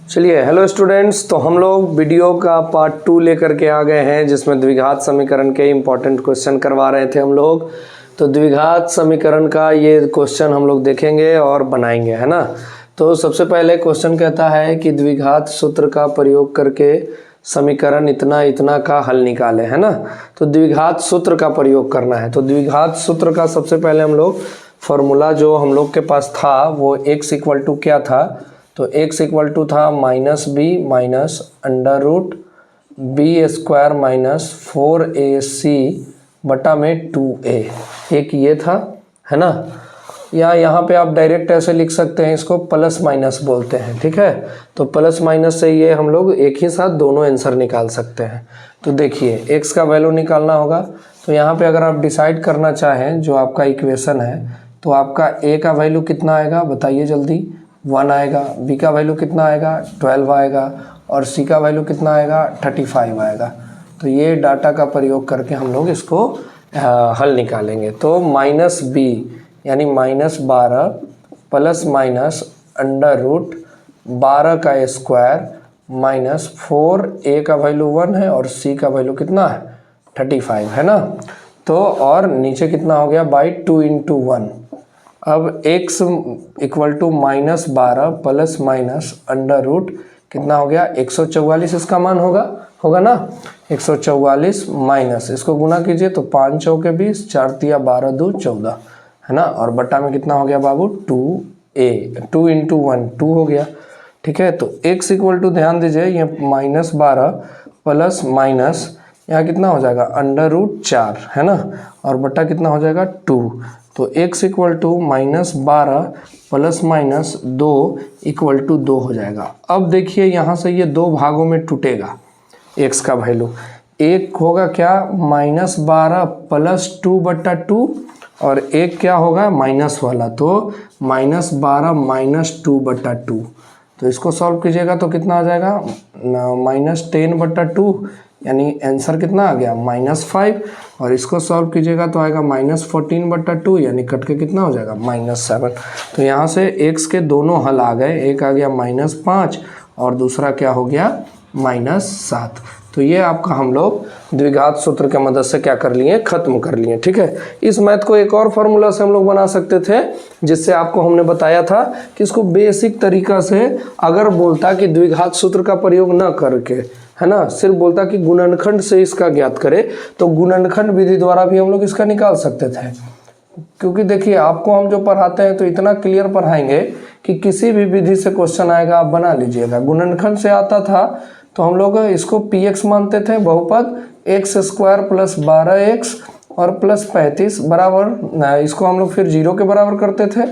चलिए hello students, तो हम लोग वीडियो का पार्ट 2 लेकर के आ गए हैं जिसमें द्विघात समीकरण के इम्पोर्टेंट क्वेश्चन करवा रहे थे हम लोग। तो द्विघात समीकरण का ये क्वेश्चन हम लोग देखेंगे और बनाएंगे, है ना। तो सबसे पहले क्वेश्चन कहता है कि द्विघात सूत्र का प्रयोग करके समीकरण इतना इतना का हल निकाले, है ना। तो द्विघात सूत्र का प्रयोग करना है। तो द्विघात सूत्र का सबसे पहले हम लोग फॉर्मूला जो हम लोग के पास था वो x इक्वल टू क्या था, तो x इक्वल टू था minus B minus under root B square minus 4ac बटा में 2a, एक ये था, है ना। या यहाँ पे आप डायरेक्ट ऐसे लिख सकते हैं, इसको प्लस माइनस बोलते हैं, ठीक है। तो प्लस माइनस से ये हम लोग एक ही साथ दोनों आंसर निकाल सकते हैं। तो देखिए x का वैल्यू निकालना होगा, तो यहाँ पे अगर आप डिसाइड करना चाहें जो आपका इक्वेशन है, तो आपका a का वैल्यू कितना आएगा बताइए जल्दी, 1 आएगा, b का वैल्यू कितना आएगा 12 आएगा, और c का वैल्यू कितना आएगा 35 आएगा। तो ये डाटा का प्रयोग करके हम लोग इसको हल निकालेंगे। तो माइनस बी यानी -12 प्लस माइनस अंडर रूट 12 का स्क्वायर माइनस 4a का वैल्यू 1 है और c का वैल्यू कितना है 35, है ना। तो और नीचे कितना हो गया बाई 2 × 1। अब x equal to -12 plus minus under root कितना हो गया 144, इसका मान होगा ना 144 माइनस, इसको गुना कीजिए तो 5 चौके 20, 4 तिया 12 2 14, है ना। और बट्टा में कितना हो गया बाबू 2a, 2 × 1 2 हो गया, ठीक है। तो x इक्वल टू ध्यान दीजिए ये -12 प्लस माइनस यहाँ कितना हो जाएगा अंडर रूट 4, है ना, और बट्टा कितना हो जाएगा 2। तो x equal to -12 plus minus 2 equal to 2 हो जाएगा। अब देखिए यहाँ से ये दो भागों में टूटेगा x का वैल्यू, एक होगा क्या -12 प्लस 2 बट्टा 2, और एक क्या होगा माइनस वाला, तो -12 माइनस 2 बट्टा 2। तो इसको सॉल्व कीजिएगा तो कितना आ जाएगा -10 बट्टा 2, यानी आंसर कितना आ गया -5, और इसको सॉल्व कीजिएगा तो आएगा -14 बट्टा 2, यानी कट के कितना हो जाएगा -7। तो यहाँ से x के दोनों हल आ गए, एक आ गया -5 और दूसरा क्या हो गया -7। तो ये आपका हम लोग द्विघात सूत्र की मदद से क्या कर लिए, खत्म कर लिए, ठीक है। इस मैथ को एक और फार्मूला से हम लोग बना सकते थे, जिससे आपको हमने बताया था कि इसको बेसिक तरीका से अगर बोलता कि द्विघात सूत्र का प्रयोग न करके, है ना, सिर्फ बोलता कि गुणनखंड से इसका ज्ञात करे, तो गुणनखंड विधि द्वारा भी हम लोग इसका निकाल सकते थे। क्योंकि देखिए आपको हम जो पढ़ाते हैं तो इतना क्लियर पढ़ाएंगे कि किसी भी विधि से क्वेश्चन आएगा आप बना लीजिएगा। गुणनखंड से आता था तो हम लोग इसको px मानते थे, बहुपद x² प्लस 12x और प्लस 35 बराबर, इसको हम लोग फिर 0 के बराबर करते थे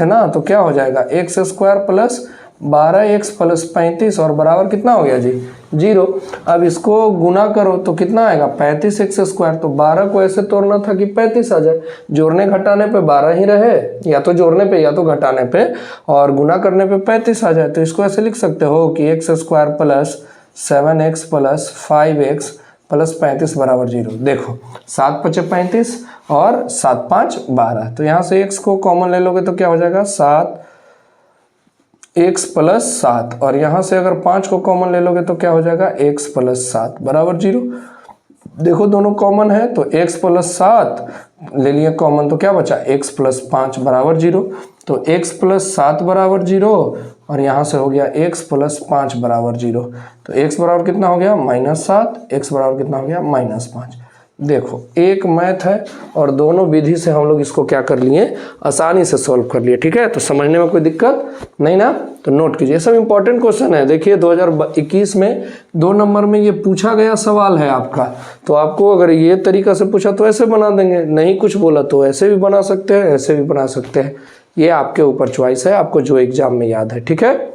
ना, तो क्या हो जाएगा x² प्लस 12x प्लस 35 और बराबर कितना हो गया जी 0। अब इसको गुना करो तो कितना आएगा 35x², तो 12 को ऐसे तोड़ना था कि 35 आ जाए, जोड़ने घटाने पे 12 ही रहे, या तो जोड़ने पे या तो घटाने पे, और गुना करने पे 35 आ जाए। तो इसको ऐसे लिख सकते हो कि x² plus 7x plus 5x plus 35 बराबर 0। देखो 7 × 5 = 35 और 7 × 5 = 12, तो यहाँ से x को कॉमन ले लोगे तो क्या हो जाएगा 7x प्लस 7, और यहाँ से अगर 5 को कॉमन ले लोगे तो क्या हो जाएगा x प्लस 7 बराबर 0। देखो दोनों कॉमन है तो x प्लस 7 ले लिए कॉमन, तो क्या बचा x प्लस 5 बराबर 0। तो x प्लस 7 बराबर 0, और यहाँ से हो गया x प्लस 5 बराबर 0। तो x बराबर कितना हो गया -7, x बराबर कितना हो गया -5। देखो एक मैथ है और दोनों विधि से हम लोग इसको क्या कर लिए, आसानी से सॉल्व कर लिए, ठीक है। तो समझने में कोई दिक्कत नहीं ना, तो नोट कीजिए, सब इंपॉर्टेंट क्वेश्चन है। देखिए 2021 में 2 नंबर में ये पूछा गया सवाल है आपका, तो आपको अगर ये तरीका से पूछा तो ऐसे बना देंगे, नहीं कुछ बोला तो ऐसे भी बना सकते हैं, ऐसे भी बना सकते हैं, ये आपके ऊपर चॉइस है, आपको जो एग्जाम में याद है, ठीक है।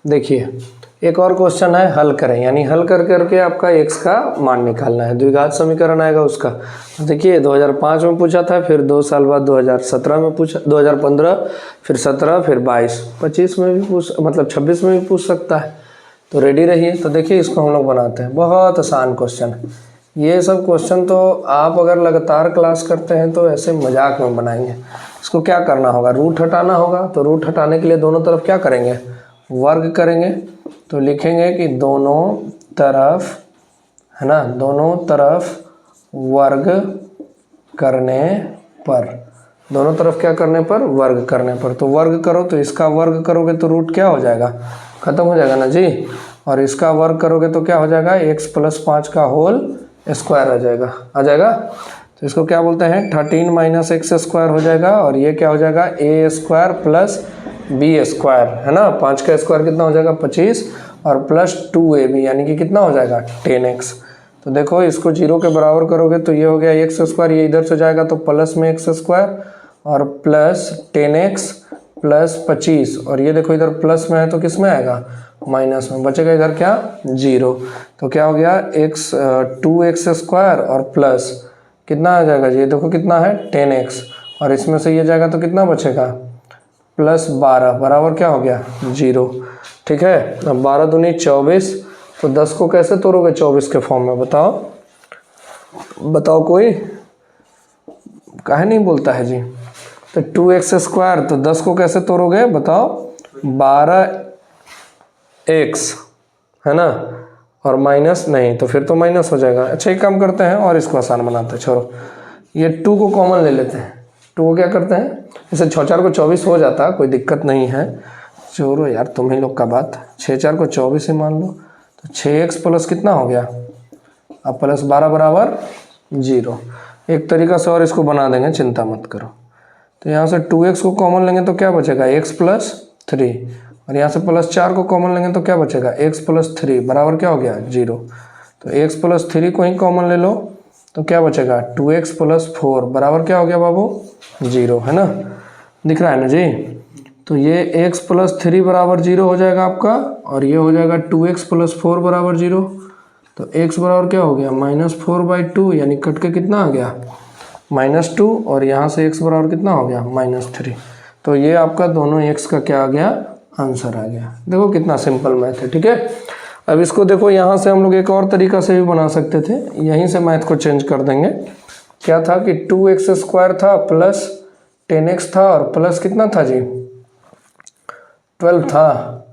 देखिए एक और क्वेश्चन है, हल करें, यानी हल कर करके आपका x का मान निकालना है, द्विघात समीकरण आएगा उसका। देखिए 2005 में पूछा था, फिर 2 साल बाद 2017 में पूछा, 2015 फिर 17 फिर 22, 25 में भी पूछ, मतलब 26 में भी पूछ सकता है। तो रेडी रहिए। तो देखिए इसको हम लोग बनाते हैं, बहुत आसान क्वेश्चन है ये सब क्वेश्चन, तो आप अगर लगातार क्लास करते हैं तो ऐसे मजाक में बनाएंगे। इसको क्या करना होगा, रूट हटाना होगा, तो रूट हटाने के लिए दोनों तरफ क्या करेंगे वर्ग करेंगे तो लिखेंगे कि दोनों तरफ, है ना, दोनों तरफ वर्ग करने पर, दोनों तरफ क्या करने पर, वर्ग करने पर। तो वर्ग करो तो इसका वर्ग करोगे तो रूट क्या हो जाएगा, खत्म हो जाएगा ना जी। और इसका वर्ग करोगे तो क्या हो जाएगा, x + 5 का होल स्क्वायर आ जाएगा। तो इसको क्या बोलते हैं, 13 - x² हो जाएगा। और ये क्या हो जाएगा, a² + b², है ना। 5 का स्क्वायर कितना हो जाएगा, 25, और प्लस 2ab यानी कि कितना हो जाएगा, 10x। तो देखो इसको 0 के बराबर करोगे तो ये हो गया x², ये इधर से जाएगा तो प्लस में x² और प्लस 10x + 25, और ये देखो इधर प्लस में है तो किस में आएगा, माइनस में, बचेगा इधर क्या, 0। तो क्या हो गया, 2x² और प्लस कितना आ जाएगा जी, ये देखो कितना है 10x, और इसमें से ये जाएगा तो कितना बचेगा, +12 बराबर क्या हो गया, 0। ठीक है। अब 12 दूनी 24, तो 10 को कैसे तोड़ोगे 24 के फॉर्म में, बताओ कोई, काहे नहीं बोलता है जी। तो 2x², तो 10 को कैसे तोड़ोगे बताओ, 12x, है ना, और माइनस नहीं तो फिर तो माइनस हो जाएगा। अच्छा एक काम करते हैं और इसको आसान बनाते हैं, छोड़ो, ये 2 को कॉमन ले लेते हैं। 2 को क्या करते हैं, जैसे 6 × 4 = 24 हो जाता, कोई दिक्कत नहीं है। छोड़ो यार तुम ही लोग का बात, 6 × 4 = 24 ही मान लो। तो 6x प्लस कितना हो गया, अब +12 बराबर 0। एक तरीका से और इसको बना देंगे, चिंता मत करो। तो यहाँ से 2x को कॉमन लेंगे तो क्या बचेगा, x + 3, और यहाँ से +4 को कॉमन लेंगे तो क्या बचेगा, x + 3 बराबर क्या हो गया, 0। तो x + 3 को ही कॉमन ले लो तो क्या बचेगा, 2x + 4 बराबर क्या हो गया बाबू, 0, है ना, दिख रहा है ना जी। तो ये x + 3 बराबर 0 हो जाएगा आपका, और ये हो जाएगा 2x + 4 बराबर 0। तो x बराबर क्या हो गया, -4/2, यानी कट के कितना आ गया, -2, और यहाँ से x बराबर कितना हो गया, -3। तो ये आपका दोनों x का क्या आ गया, आंसर आ गया। देखो कितना सिंपल मैथ है। ठीक है। अब इसको देखो, यहाँ से हम लोग एक और तरीका से भी बना सकते थे, यहीं से मैथ को चेंज कर देंगे। क्या था कि 2x² था प्लस 10x था, और प्लस कितना था जी, 12 था,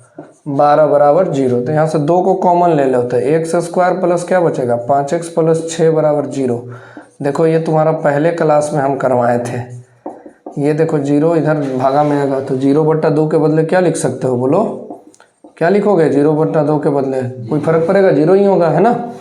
12 बराबर 0। तो यहाँ से 2 को कॉमन ले लेते हैं, x² प्लस क्या बचेगा, 5x + 6 बराबर 0। देखो ये तुम्हारा पहले क्लास में हम करवाए थे, ये देखो 0 इधर भागा में आएगा, तो 0/2 के बदले क्या लिख सकते हो, बोलो क्या लिखोगे, 0/2 के बदले कोई फर्क पड़ेगा, 0 ही होगा, है ना।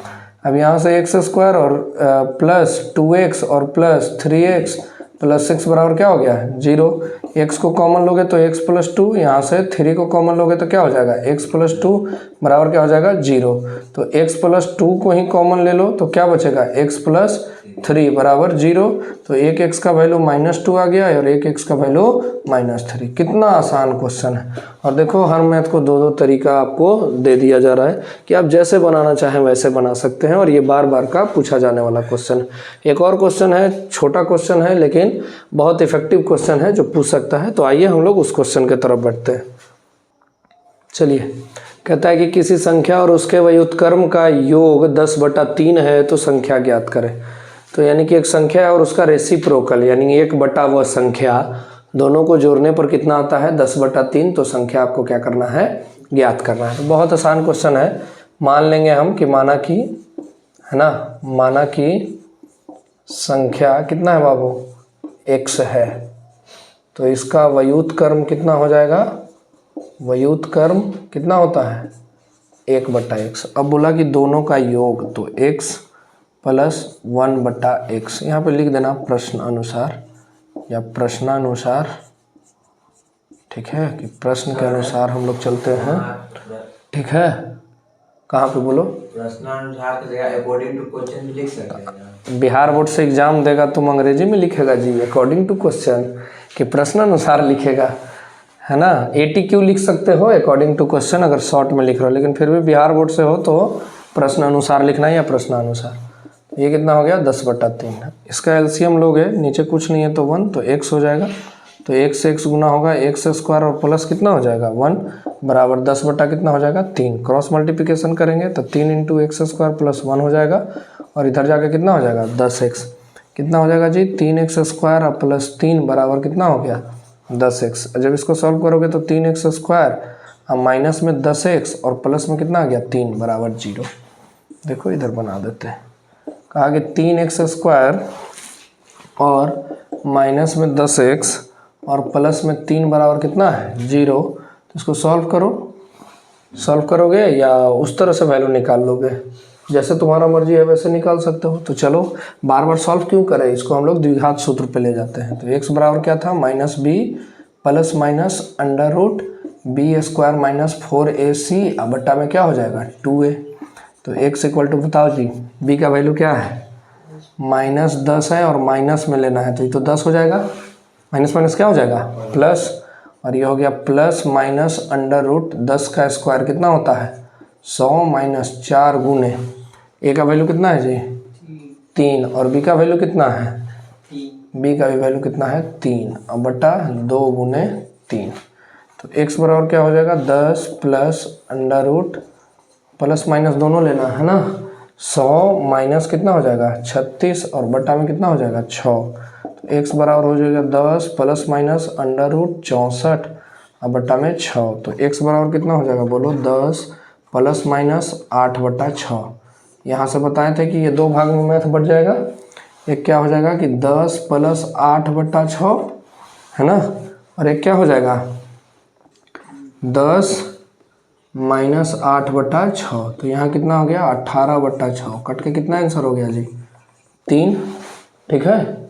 अब यहाँ से x² और प्लस 2x और प्लस 3x + 6 बराबर क्या हो गया, 0। x को कॉमन लोगे तो x + 2, यहाँ से 3 को कॉमन लोगे तो क्या हो जाएगा, x + 2 बराबर क्या हो जाएगा, 0। तो x + 2 को ही कॉमन ले लो तो क्या बचेगा, x + 3 बराबर 0। तो एक x का वैल्यू -2 आ गया और एक x का वैल्यू -3। कितना आसान क्वेश्चन है। और देखो हर मैथ को 2 तरीका आपको दे दिया जा रहा है कि आप जैसे बनाना चाहें वैसे बना सकते हैं, और ये बार बार का पूछा जाने वाला क्वेश्चन। एक और क्वेश्चन है, छोटा क्वेश्चन है लेकिन बहुत इफेक्टिव क्वेश्चन है जो पूछ सकता है। तो आइए हम लोग उस क्वेश्चन की तरफ बढ़ते हैं। चलिए, कहता है कि किसी संख्या और उसके व्युत्क्रम का योग 10/3 है तो संख्या ज्ञात करें। तो यानी कि एक संख्या है और उसका रेसिप्रोकल यानी 1 वह संख्या, दोनों को जोड़ने पर कितना आता है, 10/3। तो संख्या आपको क्या करना है, ज्ञात करना है। तो बहुत आसान क्वेश्चन है। मान लेंगे हम कि माना कि, है ना, माना कि संख्या कितना है बाबू, x है, तो इसका व्युत्क्रम कितना हो जाएगा, व्युत्क्रम कितना होता है, 1/x। अब बोला कि दोनों का योग, तो x + 1/x यहाँ पे लिख देना प्रश्न अनुसार या प्रश्नानुसार। ठीक है, कि प्रश्न के अनुसार हम लोग चलते हैं। ठीक है, कहाँ पे बोलो, प्रश्नानुसार की जगह अकॉर्डिंग टू क्वेश्चन भी लिख सकते हैं। बिहार बोर्ड से एग्जाम देगा तुम अंग्रेजी में लिखेगा जी, अकॉर्डिंग टू क्वेश्चन, कि प्रश्नानुसार लिखेगा, है ना। ATQ लिख सकते हो अकॉर्डिंग टू क्वेश्चन अगर शॉर्ट में लिख रहे हो, लेकिन फिर भी बिहार बोर्ड से हो तो प्रश्न अनुसार लिखना या प्रश्नानुसार। ये कितना हो गया, 10/3। इसका LCM लोगे, नीचे कुछ नहीं है तो 1, तो x हो जाएगा। तो x से x गुना होगा, x² और प्लस कितना हो जाएगा, 1 बराबर 10 बटा कितना हो जाएगा, 3। क्रॉस मल्टीप्लिकेशन करेंगे तो 3 × x² + 1 हो जाएगा, और इधर जाके कितना हो जाएगा, 10x। कितना हो जाएगा जी, 3x² + 3 बराबर कितना हो गया, 10x। जब इसको सॉल्व करोगे तो 3x² अब माइनस में 10x और प्लस में कितना आ गया 3 बराबर 0। देखो इधर बना देते हैं, कहा कि 3x² और माइनस में 10x और प्लस में 3 बराबर कितना है 0। तो इसको सॉल्व करोगे या उस तरह से वैल्यू निकाल लोगे, जैसे तुम्हारा मर्जी है वैसे निकाल सकते हो। तो चलो बार बार सॉल्व क्यों करें, इसको हम लोग द्विघात सूत्र पे ले जाते हैं। तो x बराबर क्या था minus B plus minus under root b² minus 4ac अब बट्टा में क्या हो जाएगा 2a। तो x इक्वल टू बताओ जी, b का वैल्यू क्या है -10 है और माइनस में लेना है तो ये तो 10 हो जाएगा, माइनस माइनस क्या हो जाएगा प्लस, और ये हो गया प्लस माइनस अंडर रूट 10 का स्क्वायर कितना होता है 100 माइनस 4 गुने a का वैल्यू कितना है जी 3 और b का वैल्यू कितना है, b का भी वैल्यू कितना है 3 अब बटा 2 गुने 3। तो x बराबर क्या हो जाएगा 10 plus under root plus minus दोनों लेना है ना, 100 माइनस कितना हो जाएगा 36 और बटा में कितना हो जाएगा 6। तो x बराबर हो जाएगा 10 प्लस माइनस अंडर रूट 64 और बटा में 6। तो x बराबर कितना हो जाएगा बोलो 10 प्लस माइनस 8 बटा 6। यहाँ से बताए थे कि ये दो भाग में मैथ बढ़ जाएगा, एक क्या हो जाएगा कि 10 प्लस 8 बटा 6 है ना, और एक क्या हो जाएगा 10 माइनस 8 बटा 6। तो यहाँ कितना हो गया 18 बटा 6, कट के कितना आंसर हो गया जी 3, ठीक है।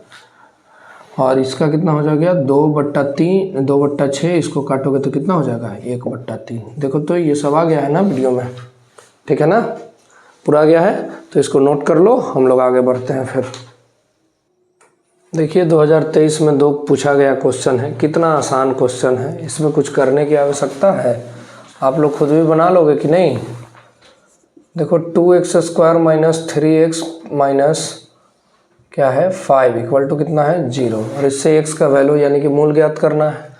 और इसका कितना हो जाएगा 2/6, इसको काटोगे तो कितना हो जाएगा 1/3। देखो तो ये सब आ गया है ना वीडियो में, ठीक है ना, पूरा आ गया है। तो इसको नोट कर लो, हम लोग आगे बढ़ते हैं। फिर देखिए 2023 में 2 पूछा गया क्वेश्चन है, कितना आसान क्वेश्चन है, इसमें कुछ करने की आवश्यकता है, आप लोग खुद भी बना लोगे कि नहीं। देखो 2x² माइनस 3x माइनस क्या है 5 इक्वल टू कितना है 0, और इससे x का वैल्यू यानी कि मूल ज्ञात करना है।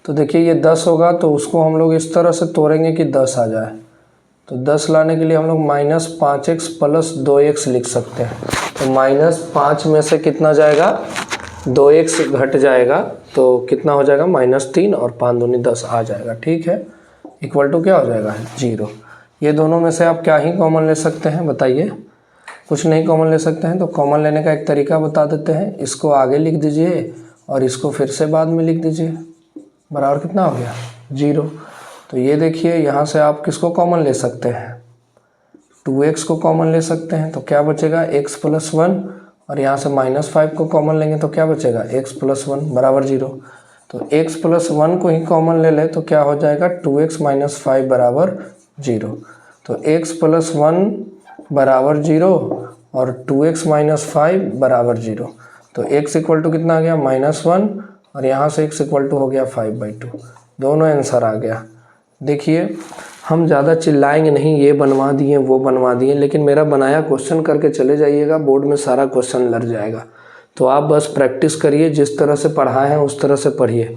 तो देखिए ये 10 होगा तो उसको हम लोग इस तरह से तोड़ेंगे कि 10 आ जाए। तो 10 लाने के लिए हम लोग -5x प्लस 2x लिख सकते हैं। तो -5 में से कितना जाएगा 2x घट जाएगा तो कितना हो जाएगा -3 और 5 दूनी 10 आ जाएगा, ठीक है, इक्वल टू क्या हो जाएगा 0। ये दोनों में से आप क्या ही कॉमन ले सकते हैं बताइए, कुछ नहीं कॉमन ले सकते हैं। तो कॉमन लेने का एक तरीका बता देते हैं, इसको आगे लिख दीजिए और इसको फिर से बाद में लिख दीजिए, बराबर कितना हो गया 0। तो ये देखिए यहाँ से आप किसको कॉमन ले सकते हैं 2x को कॉमन ले सकते हैं, तो क्या बचेगा x प्लस 1, और यहाँ से -5 को कॉमन लेंगे तो क्या बचेगा x प्लस 1 बराबर 0। तो x प्लस 1 को ही कॉमन ले ले तो क्या हो जाएगा 2x माइनस 5 बराबर 0। तो x प्लस 1 बराबर 0 और 2x माइनस 5 बराबर 0। तो x इक्वल टू कितना आ गया -1 और यहाँ से x इक्वल टू हो गया 5/2, दोनों आंसर आ गया। देखिए हम ज़्यादा चिल्लाएंगे नहीं, ये बनवा दिए वो बनवा दिए, लेकिन मेरा बनाया क्वेश्चन करके चले जाइएगा, बोर्ड में सारा क्वेश्चन लग जाएगा। तो आप बस प्रैक्टिस करिए, जिस तरह से पढ़ाए हैं उस तरह से पढ़िए,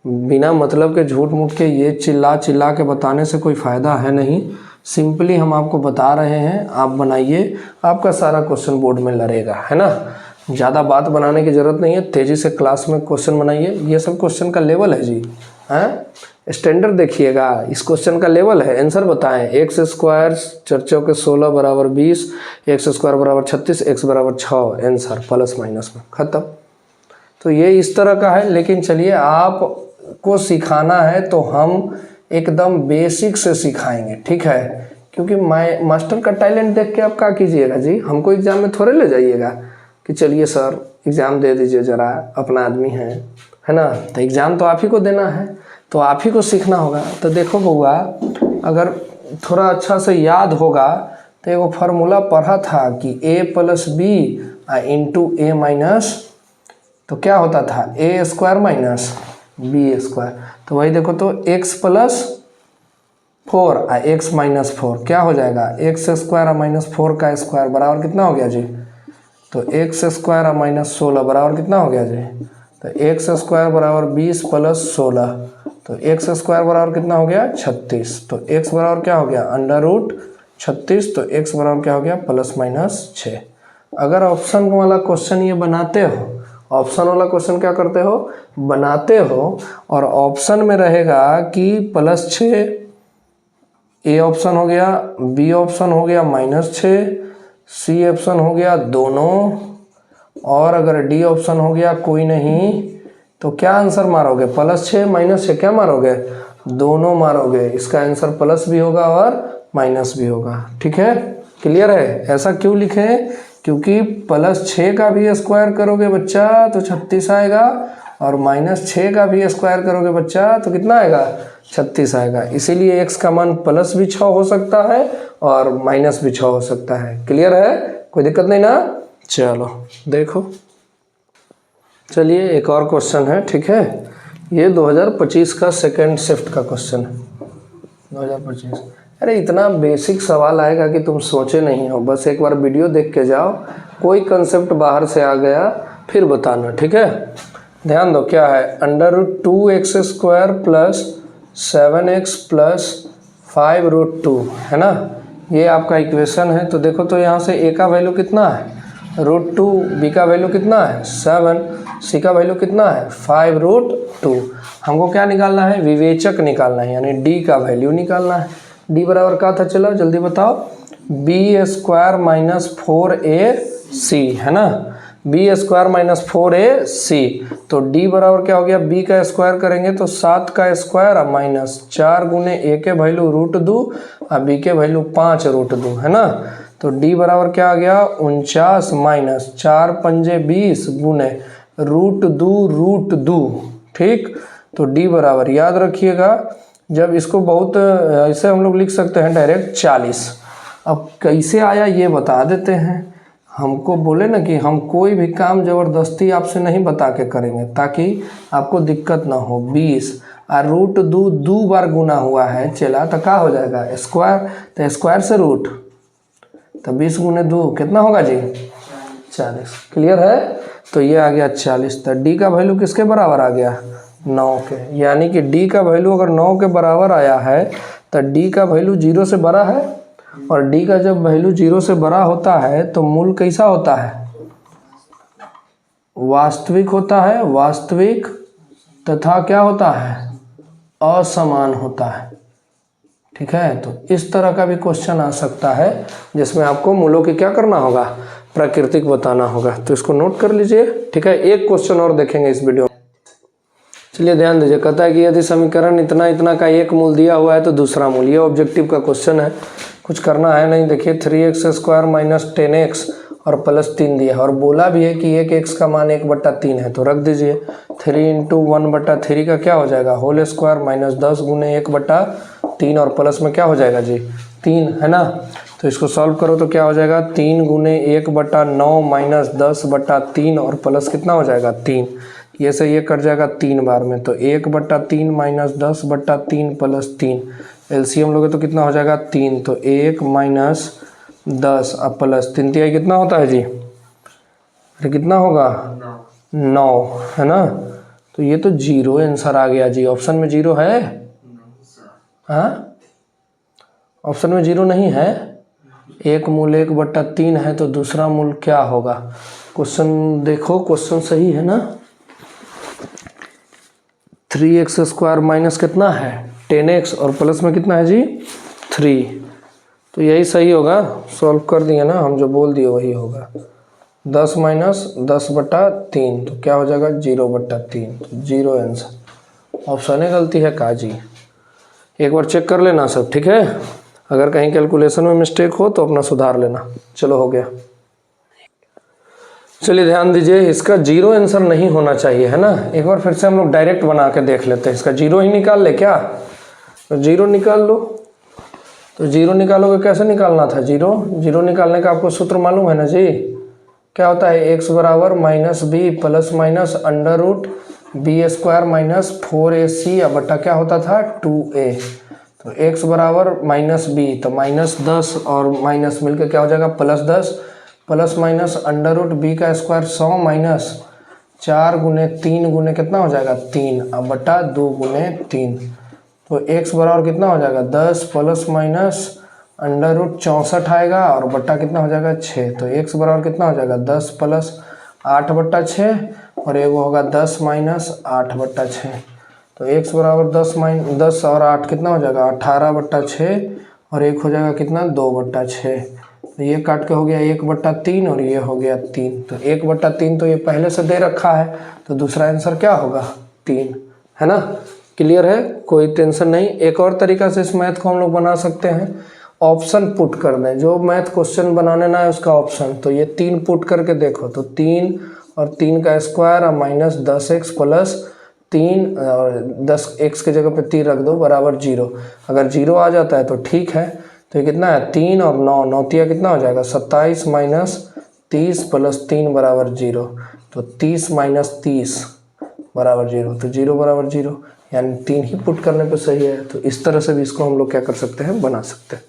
बिना मतलब के झूठ मूठ के ये चिल्ला चिल्ला के बताने से कोई फ़ायदा है नहीं। सिंपली हम आपको बता रहे हैं, आप बनाइए, आपका सारा क्वेश्चन बोर्ड में लड़ेगा, है ना। ज़्यादा बात बनाने की ज़रूरत नहीं है, तेज़ी से क्लास में क्वेश्चन बनाइए। ये सब क्वेश्चन का लेवल है जी, हैं, स्टैंडर्ड देखिएगा, इस क्वेश्चन का लेवल है। आंसर बताएं, x² 4 के 16 बराबर 20, x² बराबर 36, x बराबर 6, आंसर प्लस माइनस में ख़त्म। तो ये इस तरह का है, लेकिन चलिए आपको सिखाना है तो हम एकदम बेसिक से सिखाएंगे, ठीक है, क्योंकि मास्टर का टैलेंट देख के आप क्या कीजिएगा जी, हमको एग्ज़ाम में थोड़े ले जाइएगा कि चलिए सर एग्ज़ाम दे दीजिए ज़रा, अपना आदमी है ना। तो एग्ज़ाम तो आप ही को देना है, तो आप ही को सीखना होगा। तो देखो बउआ, अगर थोड़ा अच्छा से याद होगा तो एगो फार्मूला पढ़ा था कि a plus B into A minus, तो क्या होता था a² माइनस b²। तो वही देखो तो x प्लस 4 x माइनस 4 क्या हो जाएगा x² माइनस 4 का स्क्वायर बराबर कितना हो गया जी, तो x² माइनस 16 बराबर कितना हो गया जी, तो x² बराबर 20 प्लस 16, तो x² बराबर कितना हो गया 36। तो x बराबर क्या हो गया अंडर रूट 36, तो x बराबर क्या हो गया प्लस माइनस 6। अगर ऑप्शन वाला क्वेश्चन ये बनाते हो ऑप्शन वाला क्वेश्चन क्या करते हो, बनाते हो, और ऑप्शन में रहेगा कि +6, ए ऑप्शन हो गया, बी ऑप्शन हो गया -6, सी ऑप्शन हो गया दोनों, और अगर डी ऑप्शन हो गया कोई नहीं, तो क्या आंसर मारोगे, +6 -6 क्या मारोगे, दोनों मारोगे। इसका आंसर प्लस भी होगा और माइनस भी होगा। ठीक है, क्लियर है। ऐसा क्यों लिखे हैं, क्योंकि +6 का भी स्क्वायर करोगे बच्चा तो 36 आएगा, और -6 का भी स्क्वायर करोगे बच्चा तो कितना आएगा, 36 आएगा। इसीलिए x का मान प्लस भी 6 हो सकता है और माइनस भी 6 हो सकता है। क्लियर है, कोई दिक्कत नहीं ना। चलो देखो, चलिए एक और क्वेश्चन है। ठीक है, ये 2025 का सेकेंड शिफ्ट का क्वेश्चन है। 2025, अरे इतना बेसिक सवाल आएगा कि तुम सोचे नहीं हो। बस एक बार वीडियो देख के जाओ, कोई कंसेप्ट बाहर से आ गया फिर बताना। ठीक है, ध्यान दो क्या है, √2x² + 7x + 5√2 है ना, ये आपका इक्वेशन है। तो देखो तो यहाँ से a का वैल्यू कितना है, √2, b का वैल्यू कितना है 7, c का वैल्यू कितना है 5√2। हमको क्या निकालना है, विवेचक निकालना है, यानी d का वैल्यू निकालना है। d बराबर क्या था, चलो जल्दी बताओ, b² - 4ac है ना, b² - 4ac। तो d बराबर क्या हो गया, b का स्क्वायर करेंगे तो 7 का स्क्वायर -4 गुने a के वैल्यू √2 और b के वैल्यू 5√2 है ना। तो d बराबर क्या आ गया, 49 - 4 पंजे 20 गुने √2 ठीक। तो d बराबर याद रखिएगा, जब इसको बहुत ऐसे हम लोग लिख सकते हैं डायरेक्ट 40। अब कैसे आया ये बता देते हैं। हमको बोले ना कि हम कोई भी काम ज़बरदस्ती आपसे नहीं बता के करेंगे ताकि आपको दिक्कत ना हो। 20 और √2 दो बार गुना हुआ है चला तो क्या हो जाएगा स्क्वायर, तो स्क्वायर से रूट, तो 20 गुने 2 कितना होगा जी 40। क्लियर है, तो ये आ गया 40। तो डी का वैल्यू किसके बराबर आ गया 9 के, यानी कि डी का वैल्यू अगर 9 के बराबर आया है तो डी का वैल्यू 0 से बड़ा है, और डी का जब वैल्यू 0 से बड़ा होता है तो मूल कैसा होता है, वास्तविक होता है, वास्तविक तथा क्या होता है असमान होता है। ठीक है, तो इस तरह का भी क्वेश्चन आ सकता है जिसमें आपको मूलों की क्या करना होगा, प्राकृतिक बताना होगा। तो इसको नोट कर लीजिए। ठीक है, एक क्वेश्चन और देखेंगे इस वीडियो में। चलिए ध्यान दीजिए, कहता है कि यदि समीकरण इतना इतना का एक मूल दिया हुआ है तो दूसरा मूल, ये ऑब्जेक्टिव का क्वेश्चन है, कुछ करना है नहीं। देखिए 3x² - 10x और +3 दिया है, और बोला भी है कि एक x का मान 1/3 है, तो रख दीजिए 3 × 1/3 का क्या हो जाएगा होल स्क्वायर -10 गुने 1/3 और प्लस में क्या हो जाएगा जी 3 है ना। तो इसको सॉल्व करो तो क्या हो जाएगा 3 गुने 1/9 - 10/3 और प्लस कितना हो जाएगा 3, ये से ये कट जाएगा 3 बार में, तो 1/3 - 10/3 + 3 एलसीएम लोगे तो कितना हो जाएगा 3, तो 1 - 10 और प्लस 3 तिहाई कितना होता है जी, अरे कितना होगा 9 है ना। तो ये तो 0 आंसर आ गया जी, ऑप्शन में 0 है, हाँ ऑप्शन में 0 नहीं है, एक मूल 1/3 है तो दूसरा मूल क्या होगा। क्वेश्चन देखो, क्वेश्चन सही है ना, 3x² माइनस कितना है 10x और प्लस में कितना है जी 3, तो यही सही होगा। सॉल्व कर दिए ना हम, जो बोल दिए वही होगा। 10 - 10/3 तो क्या हो जाएगा 0/3, तो 0 आंसर। ऑप्शन है गलती है का जी, एक बार चेक कर लेना सब। ठीक है, अगर कहीं कैलकुलेशन में मिस्टेक हो तो अपना सुधार लेना। चलो हो गया। चलिए ध्यान दीजिए, इसका 0 आंसर नहीं होना चाहिए है ना। एक बार फिर से हम लोग डायरेक्ट बना के देख लेते हैं, इसका 0 ही निकाल ले क्या, तो 0 निकाल लो। तो 0 निकालोगे, कैसे निकालना था 0 निकालने का आपको सूत्र मालूम है ना जी, क्या होता है x बराबर -b plus minus √b² - 4ac बटा क्या होता था 2a। तो x बराबर -b तो -10 और माइनस मिलकर क्या हो जाएगा +10 प्लस माइनस √b² 100 माइनस 4 गुने 3 गुने कितना हो जाएगा 3 अब बटा 2 गुने 3। तो x बराबर कितना हो जाएगा 10 प्लस माइनस √64 आएगा और बट्टा कितना हो जाएगा 6। तो x बराबर कितना हो जाएगा 10 प्लस 8/6 और एक होगा 10 माइनस 8/6। तो x बराबर 10 और 8 कितना हो जाएगा 18/6 और एक हो जाएगा कितना 2/6। तो ये काट के हो गया 1/3 और ये हो गया 3। तो 1/3 तो ये पहले से दे रखा है, तो दूसरा आंसर क्या होगा 3, है ना। क्लियर है, कोई टेंशन नहीं। एक और तरीका से इस मैथ को हम लोग बना सकते हैं, ऑप्शन पुट कर दें। जो मैथ क्वेश्चन बनाने ना है उसका ऑप्शन, तो ये 3 पुट करके देखो, तो 3 और 3 का स्क्वायर और माइनस 10x प्लस 3 और 10x की जगह पे 3 रख दो बराबर 0। अगर 0 आ जाता है तो ठीक है। तो ये कितना है 3 और 9, 9 तिया कितना हो जाएगा 27 माइनस 30 प्लस 3 बराबर 0। तो 30 माइनस 30 बराबर 0। तो 0 बराबर 0, यानी 3 ही पुट करने पे सही है। तो इस तरह से भी इसको हम लोग क्या कर सकते हैं, बना सकते हैं।